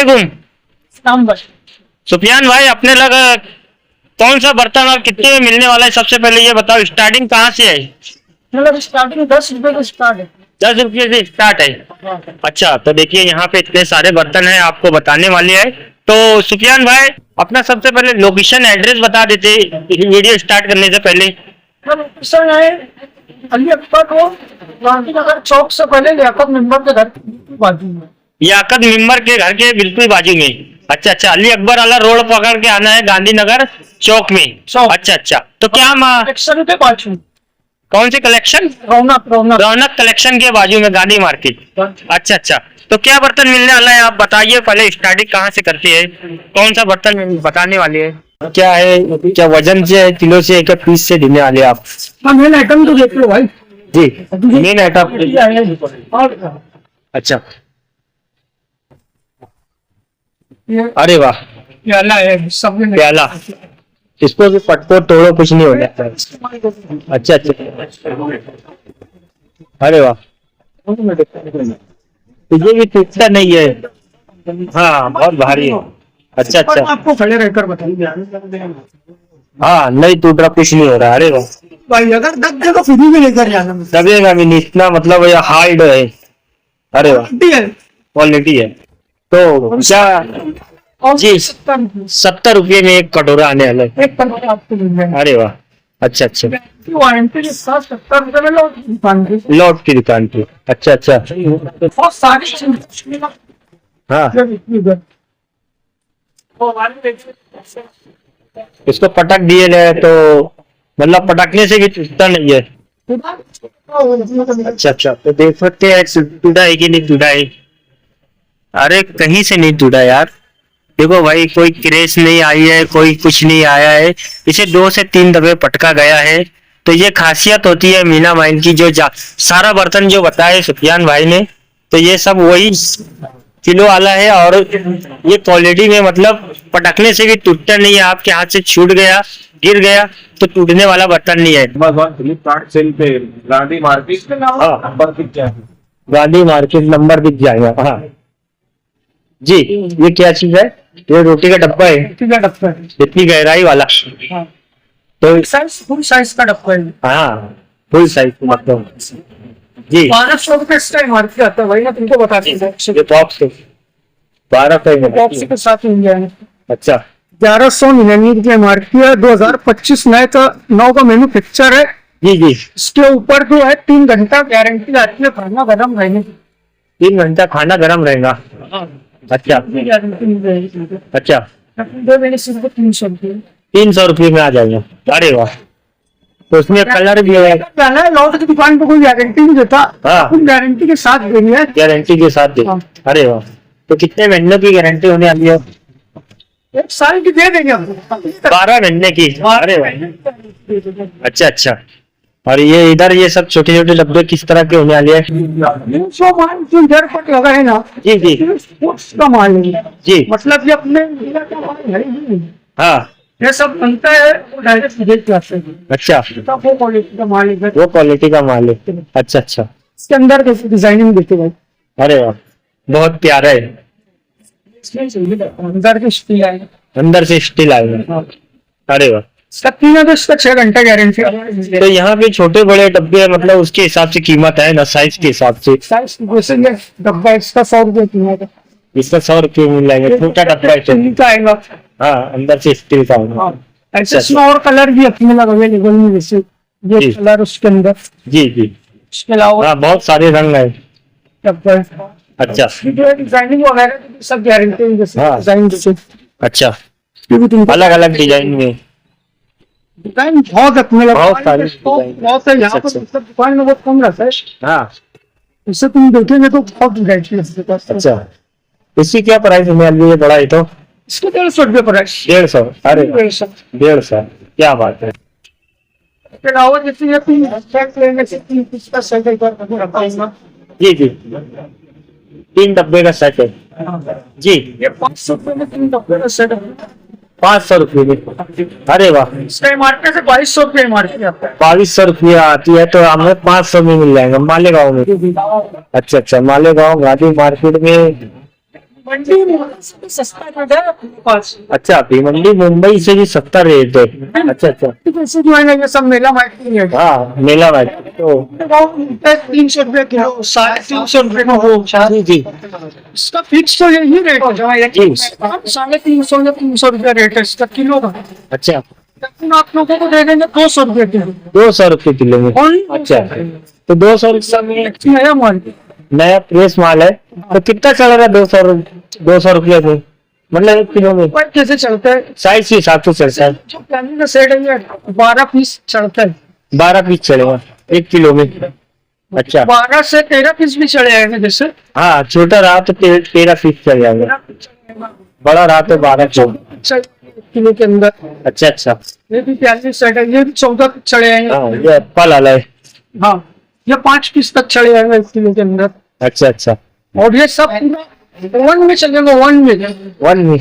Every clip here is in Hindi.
वालेकुम। सुफियान भाई, अपने लगा कौन सा बर्तन और कितने में मिलने वाला है? सबसे पहले ये बताओ, स्टार्टिंग कहाँ से है? मतलब स्टार्टिंग 10 रुपए का स्टार्ट है। 10 रुपये से स्टार्ट है। अच्छा, तो देखिए यहाँ पे इतने सारे बर्तन हैं, आपको बताने वाले हैं। तो सुफियान भाई, अपना सबसे पहले लोकेशन एड्रेस बता देते वीडियो स्टार्ट करने से पहले। लोकेशन है अली अकबर को गांधी नगर चौक से पहले लियाकत मेंबर के घर के बाजू में। याकत मेंबर के घर के बिल्कुल बाजू में। अच्छा अच्छा, अली अकबर वाला रोड पकड़ के आना है गांधीनगर चौक में। अच्छा अच्छा, तो क्या कलेक्शन के बाजू। कौन सी कलेक्शन? रौनक रौनक रौनक कलेक्शन के बाजू में गांधी मार्केट। अच्छा अच्छा, तो क्या बर्तन मिलने वाला है आप बताइए। पहले स्टार्टिंग कहाँ से करते हैं, कौन सा बर्तन बताने वाले हैं? क्या है, क्या वजन से, किलो से, एक पीस से देने वाले आप? हाँ, मेन आइटम तो देख लो भाई जी, मेन आइटम। अच्छा, अरे वाह, प्याला है सब में। प्याला, इसको भी पटको तोड़ो कुछ नहीं होता। अच्छा अच्छा, अरे वाह, तो ये भी टूटता नहीं है? हाँ, बहुत भारी है। अच्छा अच्छा, आपको खड़े रहकर बताइए। हाँ, नहीं टूट रहा, कुछ नहीं हो रहा। अरे वाह भाई, अगर दब जाए तो फ्री में लेकर जाना। दबेगा भी नहीं, इतना मतलब ये हार्ड है। अरे वाह, क्वालिटी है। तो क्या जी, 70 रुपये में एक कटोरा आने वाला है। एक कटोरा आपको मिल जाएगा। अरे वाह, अच्छा अच्छा, वारंटी के साथ 70 रुपए में लौट की दुकान पे। अच्छा अच्छा, बहुत सारी चीजें। हाँ, इसको पटक दिए गए तो मतलब पटकने से भी टूटता नहीं है। अच्छा अच्छा, तो देख सकते हैं टूटा है कि नहीं टूटा है। अरे कहीं से नहीं टूटा यार, देखो भाई, कोई क्रेश नहीं आई है, कोई कुछ नहीं आया है। इसे 2 से 3 दफे पटका गया है। तो ये खासियत होती है मीना माइन की, जो सारा बर्तन जो बताए सुफियान भाई ने, तो ये सब वही किलो वाला है। और ये क्वालिटी में मतलब पटकने से भी टूटता नहीं है। आपके हाथ से छूट गया, गिर गया तो टूटने वाला बर्तन नहीं है। फ्लिपकार्ट सेल पे गांधी मार्केट नंबर दिख जाएगा। गांधी मार्केट नंबर दिख जाएगा। हाँ जी, ये क्या चीज है? ये रोटी का डब्बा है। इतनी गहराई वाला? हाँ। तो फुल साइज का डब्बा है। हाँ, फुल साइज मतलब जी। 1200 रुपए इसका मार्केट आता है भाई, मैं तुमको बता दूं। ये बॉक्स 1200 बॉक्स के साथ मिल जाएगा। अच्छा, 1199 की मार्केट है। 2025 9 का मैन्युफैक्चर है। जी जी। इसके ऊपर जो है 3 घंटा गारंटी आती है खाना गर्म रहने की। 3 घंटा खाना गर्म रहेगा? अच्छा अच्छा, 2 महीने सिर्फ 300 रुपये। 300 रुपये में आ जाएगा। अरे वाह, तो उसमें कलर भी है? लौट की दुकान पे कोई गारंटी नहीं देता। हाँ, गारंटी के साथ देनी है। गारंटी के साथ दे। अरे वाह, तो कितने महीनों की गारंटी होने वाली है? 1 साल की दे देंगे हमको। 12 महीने की? अरे वाह, अच्छा अच्छा। और ये इधर ये सब छोटे छोटे डब्बे किस तरह के होने वाले हैं? जो माल जो इधर पर लगा है ना, जी जी, उसका माल है जी, मतलब ये अपने जिला का माल है ही नहीं। हाँ, ये सब बनता है वो डायरेक्ट विदेश जाते हैं। अच्छा, वो क्वालिटी का माल है। वो क्वालिटी का माल है। अच्छा अच्छा, इसके अंदर कैसे डिजाइनिंग देते भाई? अरे वाह, बहुत प्यारा है। अंदर के स्टील है, अंदर से स्टील आएगा। अरे वाह, तो इसका 6 घंटा गारंटी। तो यहाँ पे छोटे बड़े डब्बे मतलब उसके हिसाब से कीमत है ना, साइज के हिसाब से? साइज वैसे ये डब्बा इसका 100 रुपये कीमत है। इसका 100 रुपये मिल जाएगा। छोटा डब्बा है का आएगा। हाँ, अंदर से स्टील का होगा। ऐसे इसमें और कलर भी अपने लगे अवेलेबल में, जैसे ये कलर उसके अंदर। जी जी, इसके अलावा हाँ, बहुत सारे रंग है। डब्बा। अच्छा, डिजाइनिंग वगैरह की सब गारंटी है, जैसे हाँ। डिजाइन जैसे अच्छा, अलग अलग डिजाइन में डिजाइन बहुत अपने लगे। बहुत सारे बहुत है यहाँ पर, मतलब दुकान में बहुत कम रहता है। हाँ, इससे तुम देखेंगे तो बहुत वैरायटी है इसके पास। अच्छा, इसकी क्या प्राइस होने वाली है? बड़ा है तो इसके 150 रुपये प्राइस। 150? अरे 150, क्या बात है। इसके अलावा जैसे ये तुम सेट लेंगे, 3 पीस का सेट एक बार रखा। जी जी, 3 डब्बे का सेट है जी। ये 500 रुपये में 3 डब्बे का सेट है। 500 रुपये में? अरे वाह, इसका मार्केट से 2200 रुपये मार्केट आता है। 2200 रुपये आती है, तो हमें 500 में मिल जाएगा मालेगांव में? अच्छा अच्छा, मालेगांव गांधी मार्केट में मंडी में सस्ता रेट है अपने पास। अच्छा, भिवंडी मुंबई से भी 70 रेट है। अच्छा अच्छा, जैसे जो है ना ये सब मेला मार्केट में है। हाँ मेला वाला तो 300 रुपए किलो, 350 रुपए का हो। जी जी इसका फिक्स तो यही रेट है जी। 350 या 300 रुपया रेट है इसका किलो का। अच्छा, लेकिन आप लोगों को दे देंगे 200 रुपए किलो। 200 रुपये किलो में। Only अच्छा, तो 200 रुपये में नया माल। नया फ्रेश माल है। तो कितना चल रहा है 200 रुपये में, मतलब 1 किलो में? पर कैसे चलता है साइज के हिसाब से चलता है। जो प्लानिंग का सेट है ये 12 पीस चलता है। 12 पीस चलेगा 1 किलो में। अच्छा, 12 से 13 पीस भी चले जाएंगे जैसे। हाँ छोटा रहा तो 13 पीस चल जाएगा, बड़ा रहा तो 12 किलो के अंदर। अच्छा अच्छा, ये भी 42 सेट है, ये भी 14 तक चले जाएंगे। हाँ ये एप्पल वाला है। हाँ ये 5 पीस तक चले जाएंगे 1 किलो के अंदर। अच्छा अच्छा, और ये सब पूरा 1 में चलेगा, 1 में। 1 में।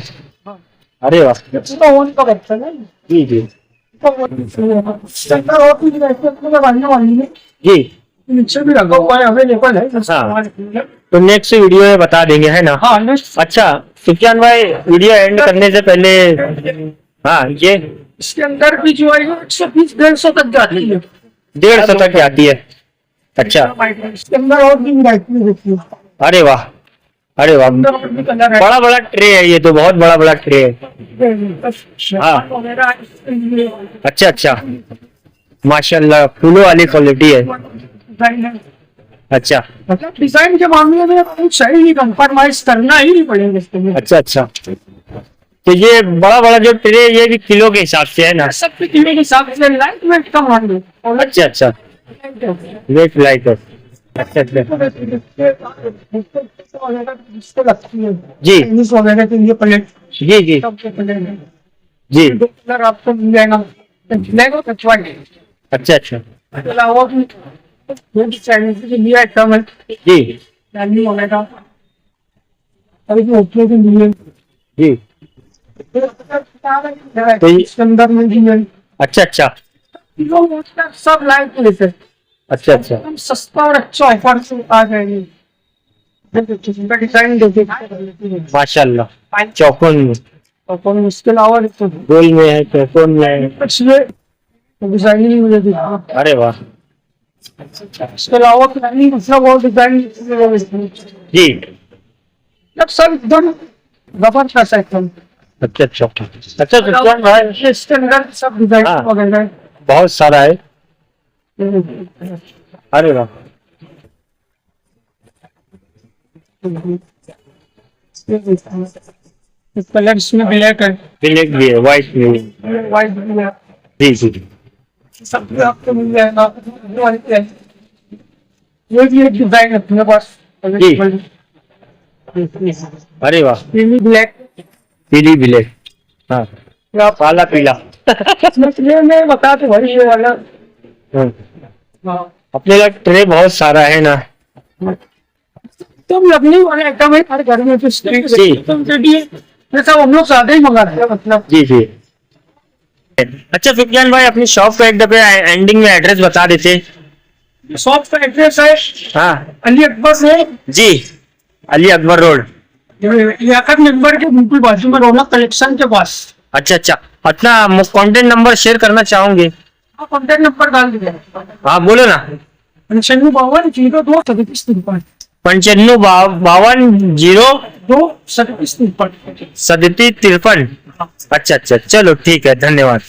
अरे वाह, पूरा 1 का बच्चा है। जी जी और भी ऐसे पूरा बनने वाली है। जी। नीचे भी लगा हुआ है, अवेलेबल है। हाँ। तो नेक्स्ट वीडियो में बता देंगे, है ना? हाँ next अच्छा सुफियान भाई, वीडियो एंड करने से पहले, हाँ ये इसके अंदर भी जो है 120-150 तक जाती है। 150 तक आती है। अच्छा, इसके अंदर और भी वैरायटी होती है। अरे वाह, अरे वाह, अंदर और भी कलर है। बड़ा बड़ा ट्रे है ये तो, बहुत बड़ा बड़ा ट्रे है। हाँ। वगैरह है इसके लिए। अच्छा अच्छा, माशाल्लाह फूलों वाली क्वालिटी है। डिजाइन है। अच्छा मतलब डिजाइन के मामले में कुछ सही नहीं, कंप्रोमाइज करना ही नहीं पड़ेगा इसके लिए। अच्छा अच्छा, तो ये बड़ा बड़ा जो ट्रे ये भी किलो के हिसाब से है ना? सब पे किलो के हिसाब से लाइट वेट कम होंगे। अच्छा अच्छा, वेट लाइट है। अच्छा अच्छा इसको लगती है जी चाइनीज वगैरह के लिए प्लेट। जी जी सबके प्लेट है। जी। दो कलर आपको मिल जाएगा, ब्लैक और व्हाइट। अच्छा अच्छा इसके अलावा भी ये भी चाइनीज के लिए आइटम है, जी चाइनीज वगैरह अभी जो ओप्पो के लिए जी। तो इसके अंदर में भी है। अच्छा अच्छा किलो में सब लाइट वेट है, अच्छा अच्छा, एकदम सस्ता और अच्छा ऑफर से आ जाएगी। इसका डिजाइन देखिए माशाल्लाह। चौकोन में, और इसके अलावा तो गोल में है, चौकोन में है। पिछले डिजाइनिंग मुझे दिखा। अरे वाह, इसके अलावा प्लानिंग मतलब और डिजाइन जी। सब एकदम जबरदस्त एकदम। अच्छा अच्छा अच्छा, सुफियान भाई इसके अंदर सब डिजाइन हाँ। वगैरह बहुत सारा है। अरे वाह, कलर इसमें ब्लैक है, ब्लैक भी है, व्हाइट भी है। व्हाइट भी है, जी जी सब भी आपको मिल जाएगा। ये भी एक डिजाइन है अपने पास। जी। अरे वाह, ये भी ब्लैक, पीली ब्लैक, हाँ काला पीला। इसमें मैं बता तो भाई ये वाला। हाँ अपने लग ट्रे बहुत सारा है ना? तुम लगने वाले आइटम है हर घर में तो स्ट्रीट जी। तुम जैसा हम लोग ज्यादा ही मंगाते हैं मतलब। जी जी। अच्छा सुफियान भाई, अपनी शॉप का एक दफे एंडिंग में एड्रेस बता देते। शॉप का एड्रेस है हाँ अली अकबर रोड, जी, अली अकबर रोड। लियाकत नंबर के बिल्कुल बाजू में रौनक कलेक्शन के पास। अच्छा अच्छा, अपना कॉन्टेक्ट नंबर शेयर करना चाहोगे? कॉन्टेक्ट नंबर डाल दीजिए। हाँ बोलो ना। 9552 9552 02 37 53। 37 53। अच्छा अच्छा, चलो ठीक है, धन्यवाद।